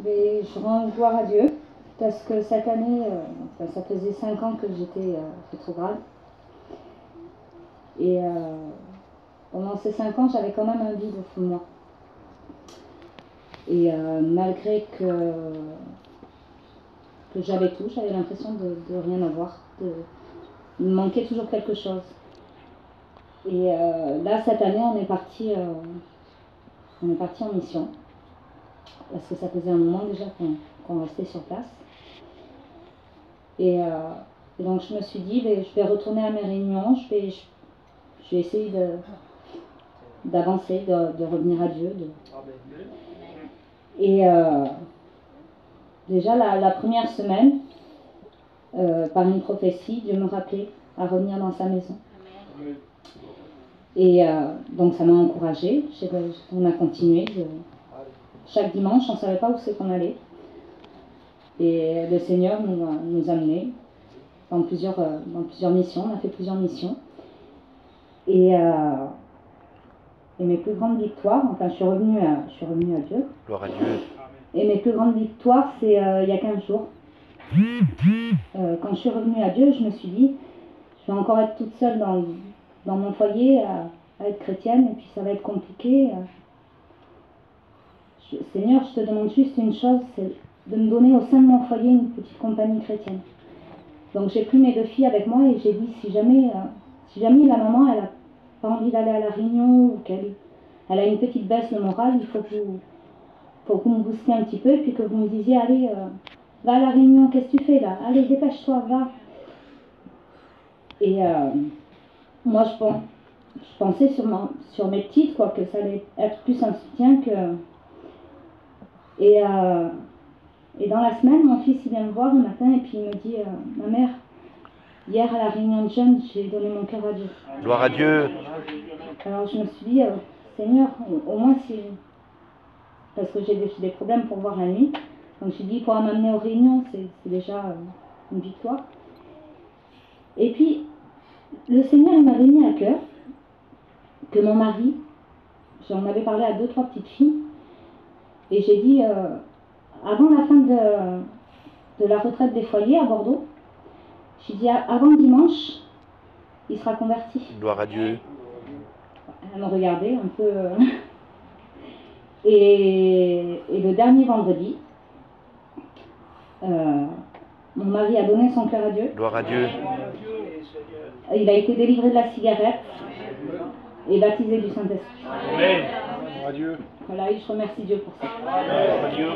Mais je rends gloire à Dieu parce que cette année, ça faisait 5 ans que j'étais rétrograde. Et pendant ces 5 ans, j'avais quand même un vide au fond de moi. Et malgré que j'avais tout, j'avais l'impression de rien avoir, il me manquait toujours quelque chose. Et là, cette année, on est parti en mission, parce que ça faisait un moment déjà qu'on restait sur place. Et donc je me suis dit, je vais retourner à mes réunions, je vais essayer d'avancer, de revenir à Dieu. Et déjà la première semaine, par une prophétie, Dieu me rappelait à revenir dans sa maison. Et donc ça m'a encouragée, on a continué. Chaque dimanche, on ne savait pas où c'est qu'on allait. Et le Seigneur nous amenait dans plusieurs missions, on a fait plusieurs missions. Et mes plus grandes victoires, enfin je suis revenue à Dieu. Gloire à Dieu. Et mes plus grandes victoires, c'est il y a 15 jours. Quand je suis revenue à Dieu, je me suis dit, je vais encore être toute seule dans mon foyer à être chrétienne, et puis ça va être compliqué. Seigneur, je te demande juste une chose, c'est de me donner au sein de mon foyer une petite compagnie chrétienne. Donc j'ai pris mes 2 filles avec moi et j'ai dit, si jamais la maman, elle n'a pas envie d'aller à la réunion, ou qu'elle a une petite baisse de morale, il faut que vous me boostiez un petit peu, et puis que vous me disiez, allez, va à la réunion, qu'est-ce que tu fais là? Allez, dépêche-toi, va. Et moi, je pensais sur mes petites, quoi, que ça allait être plus un soutien que... Et dans la semaine, mon fils il vient me voir le matin et puis il me dit, ma mère, hier à la réunion de jeunes, j'ai donné mon cœur à Dieu. Gloire à Dieu. Alors je me suis dit, Seigneur, au moins si... Parce que j'ai des problèmes pour voir la nuit. Donc j'ai dit, il pourra m'amener aux réunions, c'est déjà une victoire. Et puis, le Seigneur il m'avait mis à cœur que mon mari, j'en avais parlé à 2-3 petites filles, et j'ai dit, avant la fin de la retraite des foyers à Bordeaux, j'ai dit, avant dimanche, il sera converti. Gloire à Dieu. Elle me regardait un peu... Et le dernier vendredi, mon mari a donné son cœur à Dieu. Gloire à Dieu. Il a été délivré de la cigarette et baptisé du Saint-Esprit. Amen. Gloire à Dieu. Voilà, et je remercie Dieu pour ça. Gloire à Dieu.